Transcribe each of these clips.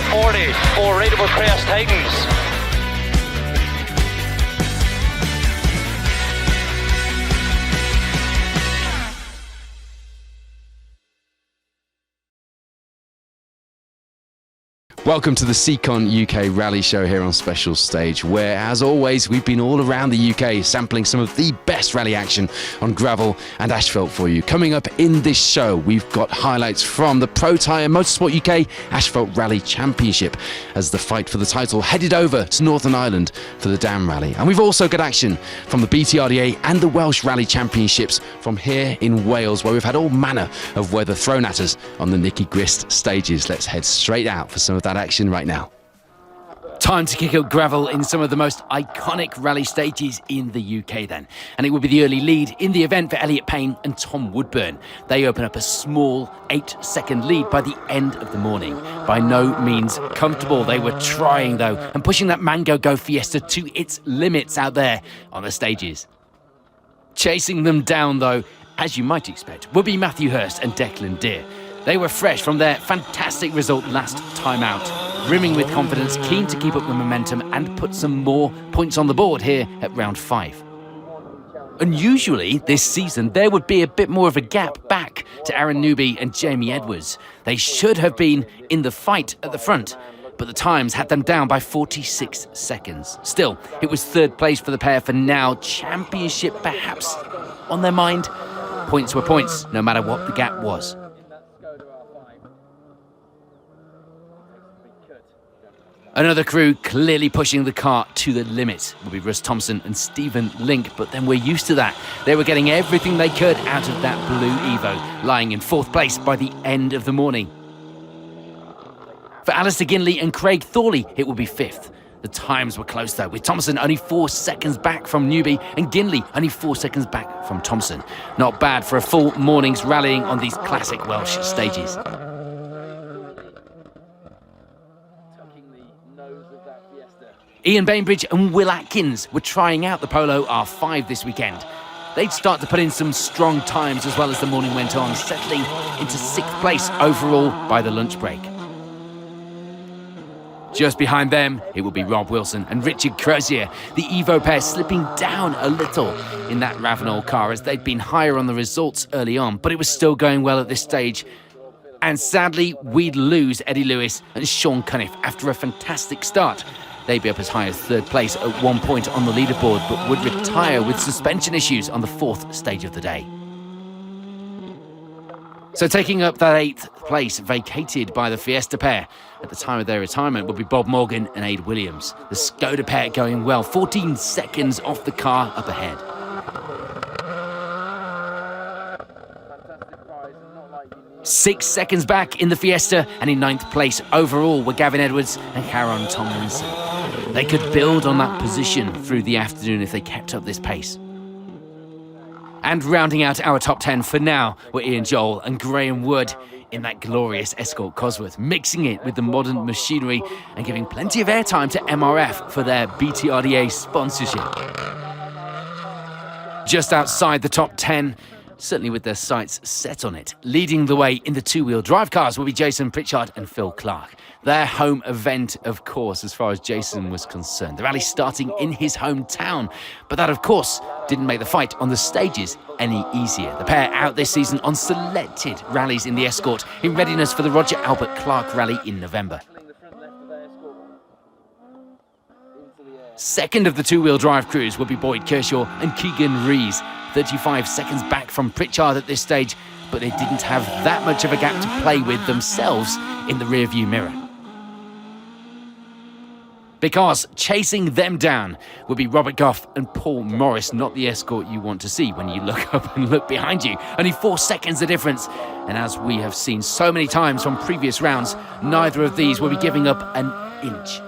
40 for Rateable Crest Titans. Welcome to the SeaconUK Rally Show here on Special Stage, where, as always, we've been all around the UK sampling some of the best rally action on gravel and asphalt for you. Coming up in this show, we've got highlights from the Pro Tyre Motorsport UK Asphalt Rally Championship as the fight for the title headed over to Northern Ireland for the Dam Rally. And we've also got action from the BTRDA and the Welsh Rally Championships from here in Wales, where we've had all manner of weather thrown at us on the Nicky Grist stages. Let's head straight out for some of that action right now. Time to kick up gravel in some of the most iconic rally stages in the UK then. And it will be the early lead in the event for Elliot Payne and Tom Woodburn. They open up a small 8-second lead by the end of the morning. By no means comfortable. They were trying though and pushing that Mango Go Fiesta to its limits out there on the stages. Chasing them down though, as you might expect, would be Matthew Hurst and Declan Deere. They were fresh from their fantastic result last time out, brimming with confidence, keen to keep up the momentum and put some more points on the board here at round 5. Unusually, this season, there would be a bit more of a gap back to Aaron Newby and Jamie Edwards. They should have been in the fight at the front, but the times had them down by 46 seconds. Still, it was third place for the pair for now. Championship perhaps on their mind. Points were points, no matter what the gap was. Another crew clearly pushing the car to the limit will be Russ Thompson and Stephen Link, but then we're used to that. They were getting everything they could out of that blue Evo, lying in 4th place by the end of the morning. For Alistair Ginley and Craig Thorley, it will be 5th. The times were close though, with Thompson only 4 seconds back from Newby and Ginley only 4 seconds back from Thompson. Not bad for a full morning's rallying on these classic Welsh stages. Ian Bainbridge and Will Atkins were trying out the Polo R5 this weekend. They'd start to put in some strong times as well as the morning went on, settling into 6th place overall by the lunch break. Just behind them, it will be Rob Wilson and Richard Crozier, the Evo pair slipping down a little in that Ravenel car as they'd been higher on the results early on, but it was still going well at this stage. And sadly, we'd lose Eddie Lewis and Sean Cunniff after a fantastic start. They'd be up as high as 3rd place at one point on the leaderboard, but would retire with suspension issues on the 4th stage of the day. So taking up that 8th place vacated by the Fiesta pair at the time of their retirement would be Bob Morgan and Aid Williams. The Skoda pair going well, 14 seconds off the car up ahead. Six seconds back in the Fiesta, and in 9th place overall were Gavin Edwards and Caron Tomlinson. They could build on that position through the afternoon if they kept up this pace. And rounding out our top 10 for now were Ian Joel and Graham Wood in that glorious Escort Cosworth, mixing it with the modern machinery and giving plenty of airtime to MRF for their BTRDA sponsorship. Just outside the top 10, certainly with their sights set on it. Leading the way in the 2-wheel drive cars will be Jason Pritchard and Phil Clark. Their home event, of course, as far as Jason was concerned. The rally starting in his hometown, but that, of course, didn't make the fight on the stages any easier. The pair out this season on selected rallies in the Escort in readiness for the Roger Albert Clark rally in November. Second of the 2-wheel drive crews will be Boyd Kershaw and Keegan Rees, 35 seconds back from Pritchard at this stage, but they didn't have that much of a gap to play with themselves in the rearview mirror. Because chasing them down will be Robert Goff and Paul Morris, not the Escort you want to see when you look up and look behind you. Only 4 seconds the difference, and as we have seen so many times from previous rounds, neither of these will be giving up an inch.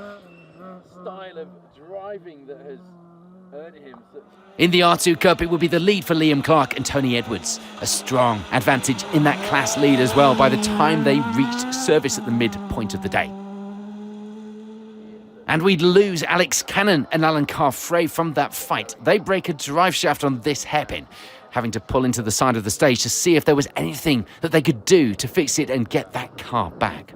In the R2 Cup, it will be the lead for Liam Clark and Tony Edwards. A strong advantage in that class lead as well by the time they reached service at the midpoint of the day. And we'd lose Alex Cannon and Alan Carr-Frey from that fight. They break a drive shaft on this hairpin, having to pull into the side of the stage to see if there was anything that they could do to fix it and get that car back.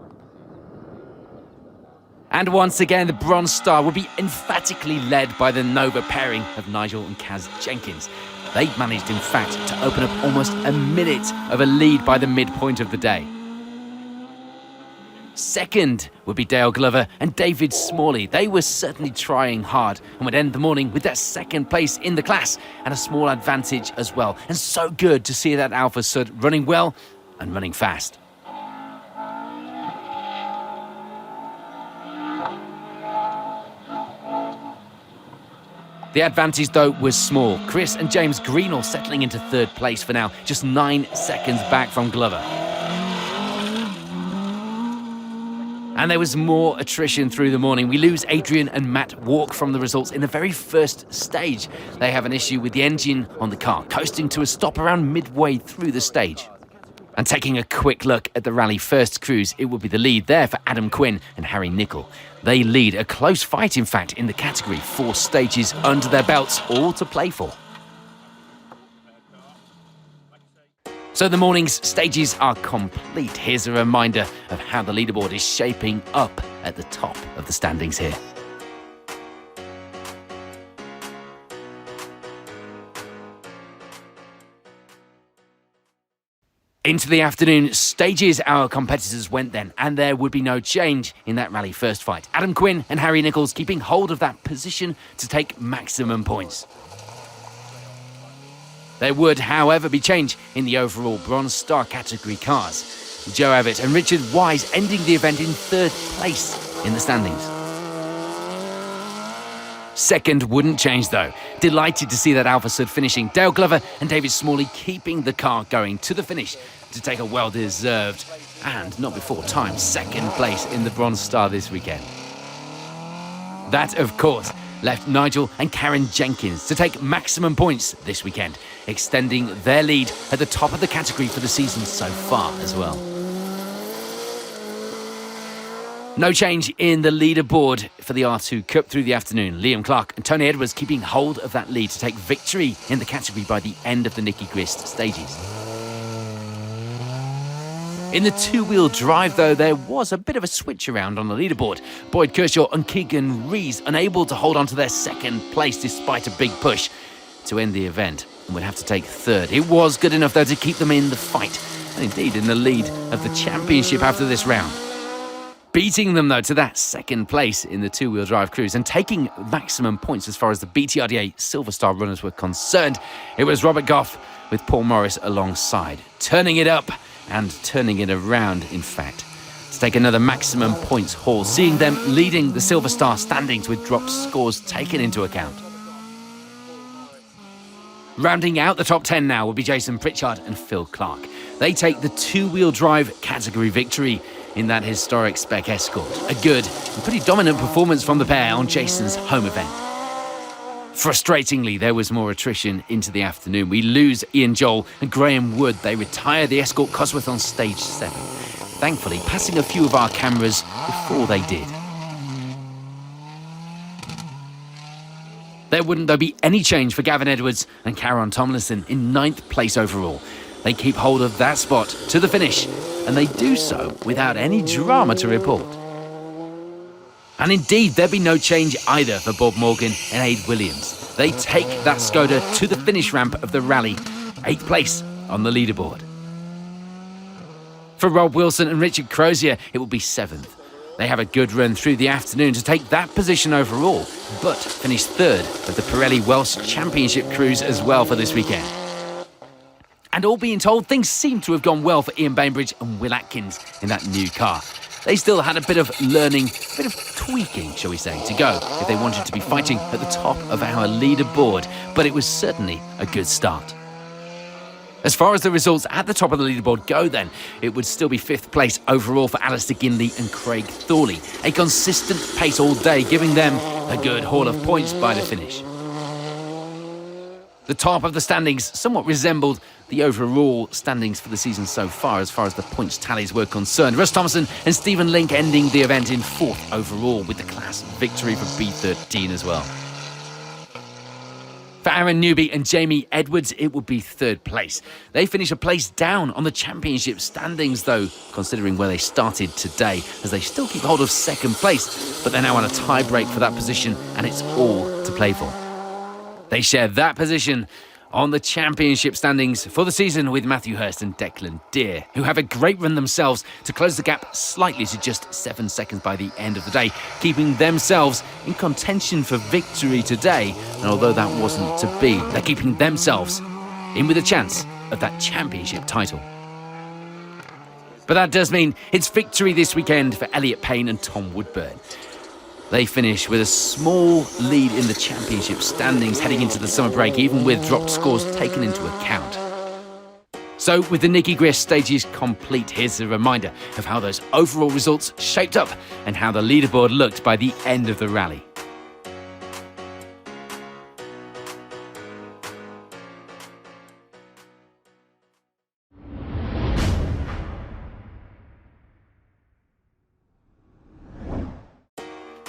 And once again, the Bronze Star will be emphatically led by the Nova pairing of Nigel and Kaz Jenkins. They managed, in fact, to open up almost a minute of a lead by the midpoint of the day. Second would be Dale Glover and David Smalley. They were certainly trying hard and would end the morning with that second place in the class and a small advantage as well. And so good to see that Alpha Sud running well and running fast. The advantage, though, was small. Chris and James Greenall settling into third place for now, just 9 seconds back from Glover. And there was more attrition through the morning. We lose Adrian and Matt Walk from the results in the very first stage. They have an issue with the engine on the car, coasting to a stop around midway through the stage. And taking a quick look at the rally first crews, it would be the lead there for Adam Quinn and Harry Nicol. They lead a close fight, in fact, in the category. 4 stages under their belts, all to play for. So the morning's stages are complete. Here's a reminder of how the leaderboard is shaping up at the top of the standings here. Into the afternoon stages, our competitors went then, and there would be no change in that rally first fight. Adam Quinn and Harry Nichols keeping hold of that position to take maximum points. There would, however, be change in the overall Bronze Star category cars. Joe Abbott and Richard Wise ending the event in third place in the standings. Second wouldn't change though. Delighted to see that Alpha Sud finishing. Dale Glover and David Smalley keeping the car going to the finish to take a well-deserved and not before time second place in the Bronze Star this weekend. That, of course, left Nigel and Karen Jenkins to take maximum points this weekend, extending their lead at the top of the category for the season so far as well. No change in the leaderboard for the R2 Cup through the afternoon. Liam Clark and Tony Edwards keeping hold of that lead to take victory in the category by the end of the Nicky Grist stages. In the two-wheel drive, though, there was a bit of a switch around on the leaderboard. Boyd Kershaw and Keegan Rees unable to hold on to their second place despite a big push to end the event and would have to take third. It was good enough, though, to keep them in the fight and indeed in the lead of the championship after this round. Beating them, though, to that second place in the two-wheel drive crews and taking maximum points as far as the BTRDA Silver Star runners were concerned, it was Robert Goff with Paul Morris alongside, turning it up and turning it around, in fact, to take another maximum points haul, seeing them leading the Silver Star standings with dropped scores taken into account. Rounding out the top 10 now will be Jason Pritchard and Phil Clark. They take the two-wheel drive category victory in that historic Spec Escort. A good and pretty dominant performance from the pair on Jason's home event. Frustratingly, there was more attrition into the afternoon. We lose Ian Joel and Graham Wood. They retire the Escort Cosworth on stage 7. Thankfully, passing a few of our cameras before they did. There wouldn't, though, be any change for Gavin Edwards and Karen Tomlinson in 9th place overall. They keep hold of that spot to the finish, and they do so without any drama to report. And indeed, there'd be no change either for Bob Morgan and Aid Williams. They take that Skoda to the finish ramp of the rally, 8th place on the leaderboard. For Rob Wilson and Richard Crozier, it will be 7th. They have a good run through the afternoon to take that position overall, but finish 3rd of the Pirelli Welsh Championship Cruise as well for this weekend. And all being told, things seem to have gone well for Ian Bainbridge and Will Atkins in that new car. They still had a bit of learning, a bit of tweaking, shall we say, to go if they wanted to be fighting at the top of our leaderboard, but it was certainly a good start. As far as the results at the top of the leaderboard go then, it would still be 5th place overall for Alistair Ginley and Craig Thorley. A consistent pace all day, giving them a good haul of points by the finish. The top of the standings somewhat resembled the overall standings for the season so far as the points tallies were concerned. Russ Thompson and Stephen Link ending the event in 4th overall with the class victory for B13 as well. For Aaron Newby and Jamie Edwards, it would be third place. They finish a place down on the championship standings, though, considering where they started today, as they still keep hold of second place, but they're now on a tie break for that position, and it's all to play for. They share that position on the championship standings for the season with Matthew Hurst and Declan Deere, who have a great run themselves to close the gap slightly to just 7 seconds by the end of the day, keeping themselves in contention for victory today. And although that wasn't to be, they're keeping themselves in with a chance of that championship title. But that does mean it's victory this weekend for Elliot Payne and Tom Woodburn. They finish with a small lead in the championship standings heading into the summer break, even with dropped scores taken into account. So, with the Nicky Greer stages complete, here's a reminder of how those overall results shaped up and how the leaderboard looked by the end of the rally.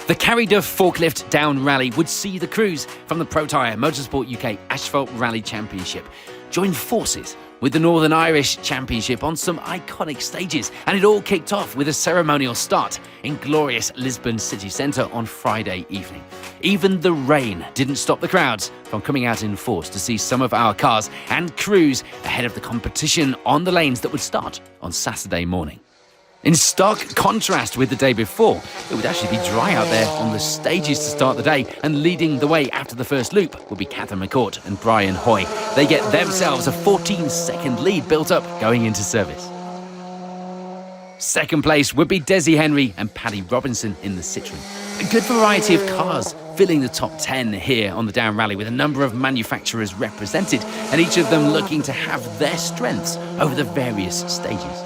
The Carryduff Forklift Down Rally would see the crews from the Pro Tyre Motorsport UK Asphalt Rally Championship join forces with the Northern Irish Championship on some iconic stages, and it all kicked off with a ceremonial start in glorious Lisbon city centre on Friday evening. Even the rain didn't stop the crowds from coming out in force to see some of our cars and crews ahead of the competition on the lanes that would start on Saturday morning. In stark contrast with the day before, it would actually be dry out there on the stages to start the day, and leading the way after the first loop would be Catherine McCourt and Brian Hoy. They get themselves a 14-second lead built up going into service. Second place would be Desi Henry and Paddy Robinson in the Citroën. A good variety of cars filling the top 10 here on the Down Rally, with a number of manufacturers represented, and each of them looking to have their strengths over the various stages.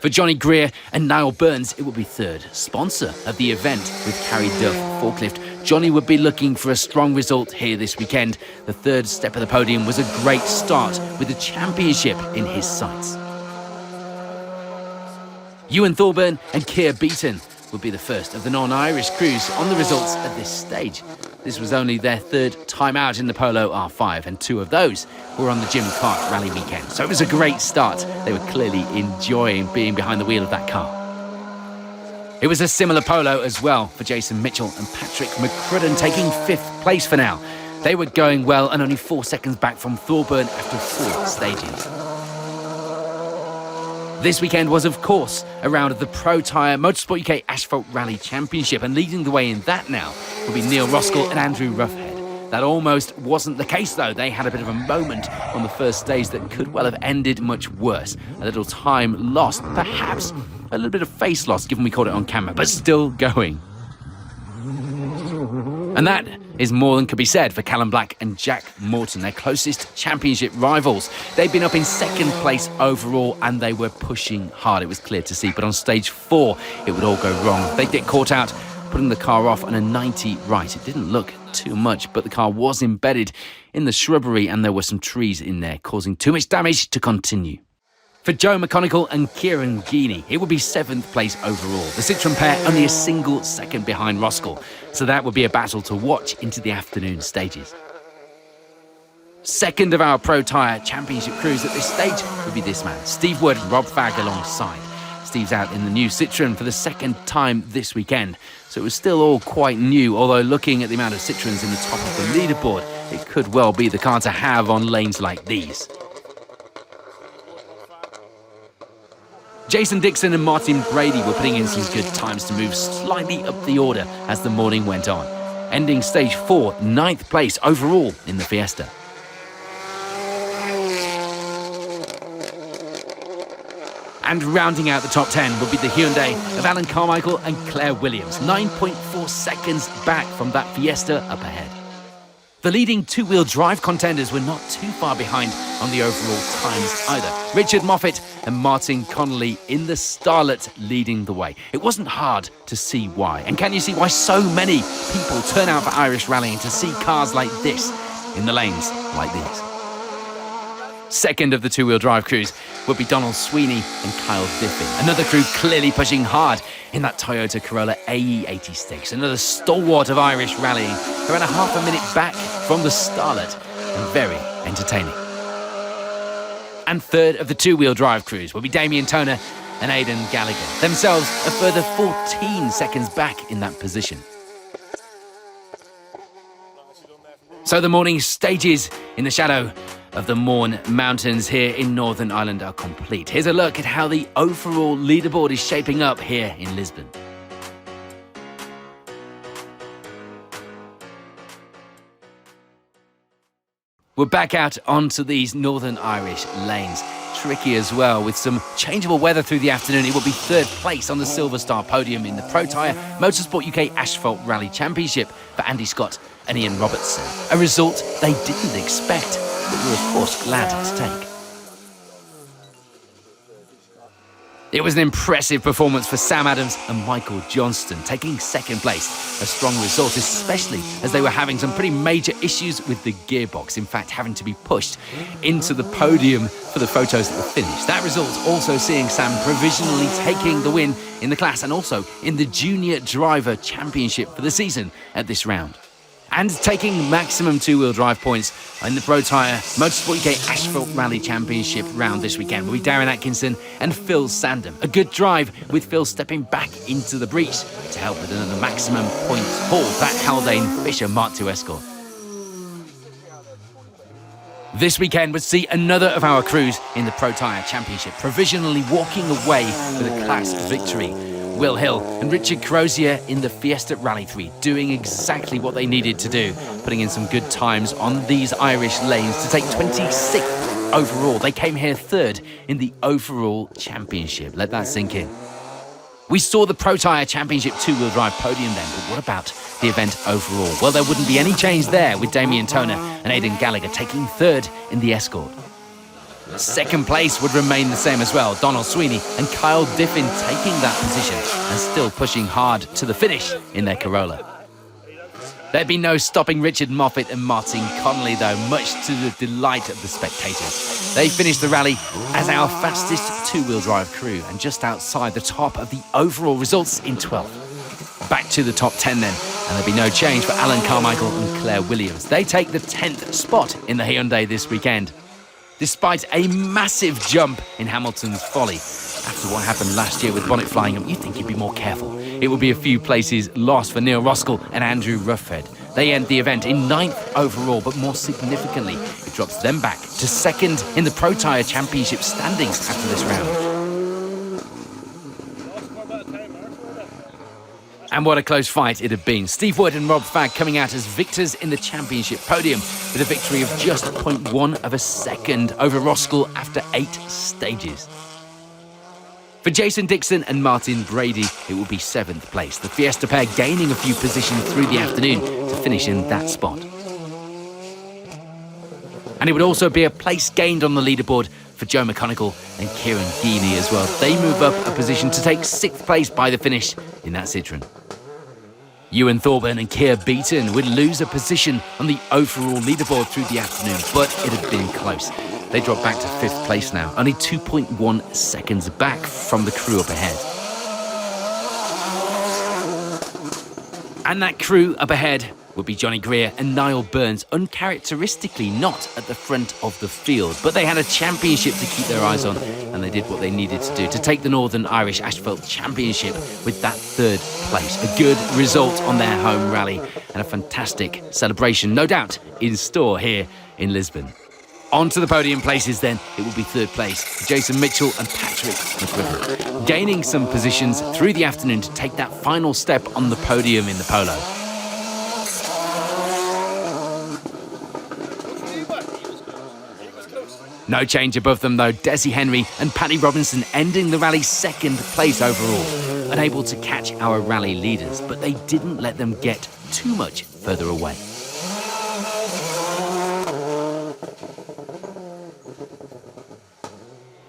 For Johnny Greer and Niall Burns, it would be third. Sponsor of the event with Carryduff Forklift, Johnny would be looking for a strong result here this weekend. The third step of the podium was a great start with the championship in his sights. Ewan Thorburn and Keir Beaton would be the first of the non-Irish crews on the results at this stage. This was only their third time out in the Polo R5, and two of those were on the Jim Clark Rally weekend. So it was a great start. They were clearly enjoying being behind the wheel of that car. It was a similar Polo as well for Jason Mitchell and Patrick McCrudden, taking fifth place for now. They were going well and only 4 seconds back from Thorburn after 4 stages. This weekend was, of course, a round of the Pro Tyre Motorsport UK Asphalt Rally Championship, and leading the way in that now will be Neil Roskell and Andrew Roughhead. That almost wasn't the case, though. They had a bit of a moment on the first stage that could well have ended much worse. A little time lost, perhaps a little bit of face loss, given we caught it on camera, but still going. And that is more than could be said for Callum Black and Jack Morton, their closest championship rivals. They'd been up in second place overall, and they were pushing hard, it was clear to see. But on stage 4, it would all go wrong. They'd get caught out, putting the car off on a 90 right. It didn't look too much, but the car was embedded in the shrubbery, and there were some trees in there, causing too much damage to continue. For Joe McConical and Kieran Geeney, it would be 7th place overall. The Citroën pair only a single second behind Roskell, so that would be a battle to watch into the afternoon stages. Second of our Pro Tyre Championship crews at this stage would be this man, Steve Wood and Rob Fagg alongside. Steve's out in the new Citroën for the second time this weekend, so it was still all quite new, although looking at the amount of Citroëns in the top of the leaderboard, it could well be the car to have on lanes like these. Jason Dixon and Martin Brady were putting in some good times to move slightly up the order as the morning went on, ending stage 4, 9th place overall in the Fiesta. And rounding out the top 10 would be the Hyundai of Alan Carmichael and Claire Williams, 9.4 seconds back from that Fiesta up ahead. The leading two-wheel drive contenders were not too far behind on the overall times either. Richard Moffat and Martin Connolly in the Starlet leading the way. It wasn't hard to see why. And can you see why so many people turn out for Irish rallying to see cars like this in the lanes like these? Second of the two-wheel drive crews would be Donald Sweeney and Kyle Diffin. Another crew clearly pushing hard in that Toyota Corolla AE86. Another stalwart of Irish rallying, around a half a minute back from the starlet, and very entertaining. And third of the two-wheel drive crews will be Damien Toner and Aidan Gallagher, themselves a further 14 seconds back in that position. So the morning stages in the shadow of the Mourne Mountains here in Northern Ireland are complete. Here's a look at how the overall leaderboard is shaping up here in Lisbon. We're back out onto these Northern Irish lanes. Tricky as well, with some changeable weather through the afternoon. It will be third place on the Silver Star podium in the Pro Tyre Motorsport UK Asphalt Rally Championship for Andy Scott and Ian Robertson. A result they didn't expect, but were of course glad to take. It was an impressive performance for Sam Adams and Michael Johnston, taking second place. A strong result, especially as they were having some pretty major issues with the gearbox. In fact, having to be pushed into the podium for the photos at the finish. That result also seeing Sam provisionally taking the win in the class and also in the Junior Driver Championship for the season at this round. And taking maximum two-wheel drive points in the Pro Tyre Motorsport UK Asphalt Rally Championship round this weekend will be Darren Atkinson and Phil Sandham. A good drive with Phil stepping back into the breach to help with another maximum points haul, that Haldane Fisher Mark II Escort. This weekend would see another of our crews in the Pro Tyre Championship provisionally walking away with a class victory. Will Hill and Richard Crozier in the Fiesta Rally 3 doing exactly what they needed to do, putting in some good times on these Irish lanes to take 26th overall. They came here third in the overall championship. Let that sink in. We saw the Pro Tyre Championship two-wheel drive podium then, but what about the event overall? Well, there wouldn't be any change there with Damien Toner and Aidan Gallagher taking third in the Escort. Second place would remain the same as well. Donald Sweeney and Kyle Diffin taking that position and still pushing hard to the finish in their Corolla. There'd be no stopping Richard Moffat and Martin Connolly though, much to the delight of the spectators. They finished the rally as our fastest two-wheel drive crew and just outside the top of the overall results in 12th. Back to the top 10 then, and there'll be no change for Alan Carmichael and Claire Williams. They take the 10th spot in the Hyundai this weekend. Despite a massive jump in Hamilton's Folly. After what happened last year with Bonnet flying up, you'd think he'd be more careful. It will be a few places lost for Neil Roskell and Andrew Ruffhead. They end the event in 9th overall, but more significantly, it drops them back to second in the Pro Tyre Championship standings after this round. And what a close fight it had been. Steve Wood and Rob Fagg coming out as victors in the championship podium with a victory of just 0.1 of a second over Roskell after 8 stages. For Jason Dixon and Martin Brady, it will be 7th place. The Fiesta pair gaining a few positions through the afternoon to finish in that spot. And it would also be a place gained on the leaderboard for Joe McConigal and Kieran Geeney as well. They move up a position to take 6th place by the finish in that Citroen. Ewan Thorburn and Keir Beaton would lose a position on the overall leaderboard through the afternoon, but it had been close. They drop back to 5th place now, only 2.1 seconds back from the crew up ahead. And that crew up ahead would be Johnny Greer and Niall Burns, uncharacteristically not at the front of the field, but they had a championship to keep their eyes on, and they did what they needed to do to take the Northern Irish Asphalt Championship with that 3rd place. A good result on their home rally and a fantastic celebration, no doubt, in store here in Lisbon. On to the podium places then, it will be 3rd place for Jason Mitchell and Patrick McGriffin, gaining some positions through the afternoon to take that final step on the podium in the Polo. No change above them though, Desi Henry and Paddy Robinson ending the rally 2nd place overall, unable to catch our rally leaders, but they didn't let them get too much further away.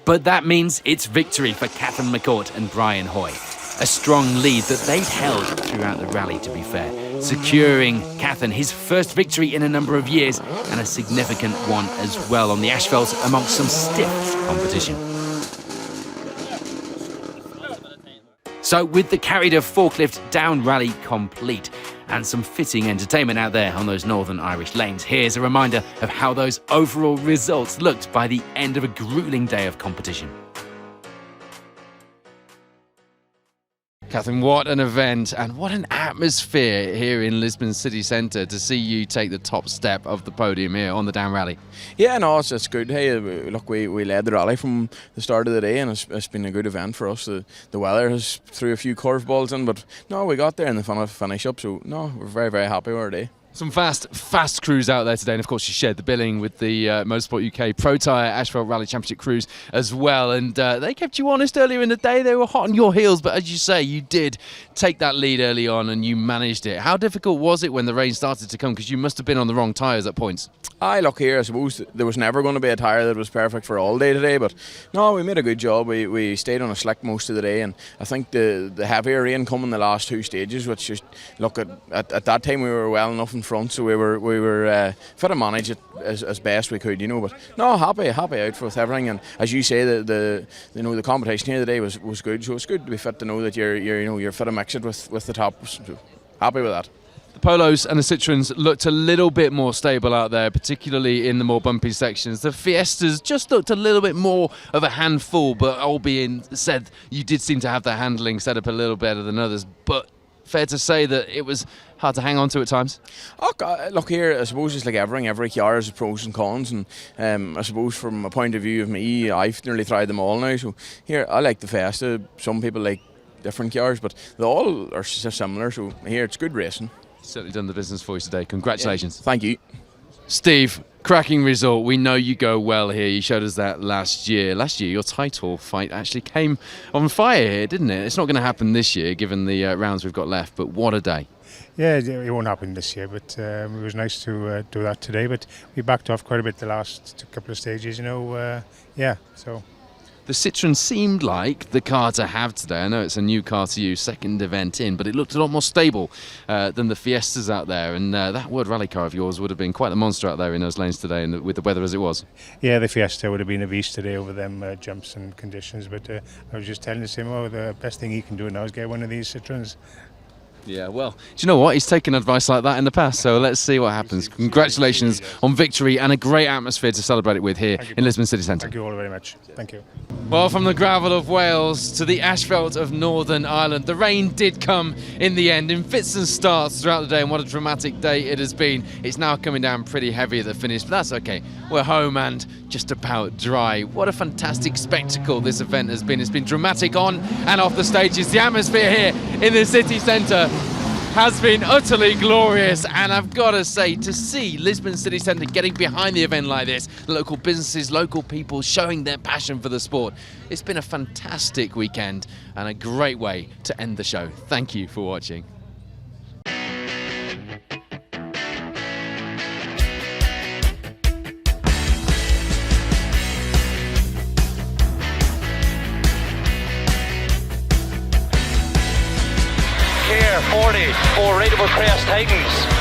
But that means it's victory for Catherine McCourt and Brian Hoy. A strong lead that they'd held throughout the rally, to be fair. securing Cathan his first victory in a number of years, and a significant one as well on the asphalt amongst some stiff competition. So with the Carried a Forklift Down rally complete and some fitting entertainment out there on those Northern Irish lanes, here's a reminder of how those overall results looked by the end of a gruelling day of competition. Catherine, what an event and what an atmosphere here in Lisbon city centre to see you take the top step of the podium here on the Down Rally. Yeah, no, it's good. Hey, look, we led the rally from the start of the day, and it's been a good event for us. The weather has threw a few curveballs in, but no, we got there in the finish up, so no, we're very, very happy with our day. Some fast crews out there today, and of course you shared the billing with the Motorsport UK Pro Tyre Asphalt Rally Championship crews as well, and they kept you honest earlier in the day. They were hot on your heels, but as you say, you did take that lead early on and you managed it. How difficult was it when the rain started to come, because you must have been on the wrong tyres at points? Look here, I suppose there was never going to be a tyre that was perfect for all day today, but no, we made a good job. We stayed on a slick most of the day, and I think the heavier rain come in the last two stages, which just, look, at that time we were well enough in front, so we were fit to manage it as best we could, you know. But no, happy out with everything, and as you say, the competition here today was good. So it's good to be fit to know that you're fit to mix it with the top. So happy with that. The Polos and the Citroens looked a little bit more stable out there, particularly in the more bumpy sections. The Fiestas just looked a little bit more of a handful, but all being said, you did seem to have the handling set up a little better than others. But fair to say that it was hard to hang on to at times? Look here, I suppose it's like everything. Every car has pros and cons, and I suppose from a point of view of me, I've nearly tried them all now. So here, I like the Fiesta. Some people like different cars, but they all are similar. So here, it's good racing. Certainly done the business for you today. Congratulations. Yeah, thank you. Steve, cracking result. We know you go well here. You showed us that last year. Last year, your title fight actually came on fire here, didn't it? It's not going to happen this year, given the rounds we've got left, but what a day. Yeah, it won't happen this year, but it was nice to do that today. But we backed off quite a bit the last couple of stages, so... The Citroen seemed like the car to have today. I know it's a new car to you, second event in, but it looked a lot more stable than the Fiestas out there. And that World Rally car of yours would have been quite a monster out there in those lanes today, and with the weather as it was. Yeah, the Fiesta would have been a beast today over them jumps and conditions. But I was just telling him, the best thing he can do now is get one of these Citroens. Yeah, well, do you know what? He's taken advice like that in the past, so let's see what happens. Congratulations on victory and a great atmosphere to celebrate it with here in Lisbon City Centre. Thank you all very much. Thank you. Well, from the gravel of Wales to the asphalt of Northern Ireland, the rain did come in the end in fits and starts throughout the day, and what a dramatic day it has been. It's now coming down pretty heavy at the finish, but that's okay. We're home and just about dry. What a fantastic spectacle this event has been. It's been dramatic on and off the stages. The atmosphere here in the city centre has been utterly glorious, and I've got to say, to see Lisbon City Centre getting behind the event like this, local businesses, local people showing their passion for the sport, it's been a fantastic weekend and a great way to end the show. Thank you for watching. Care 40 for Rateable Crest Titans.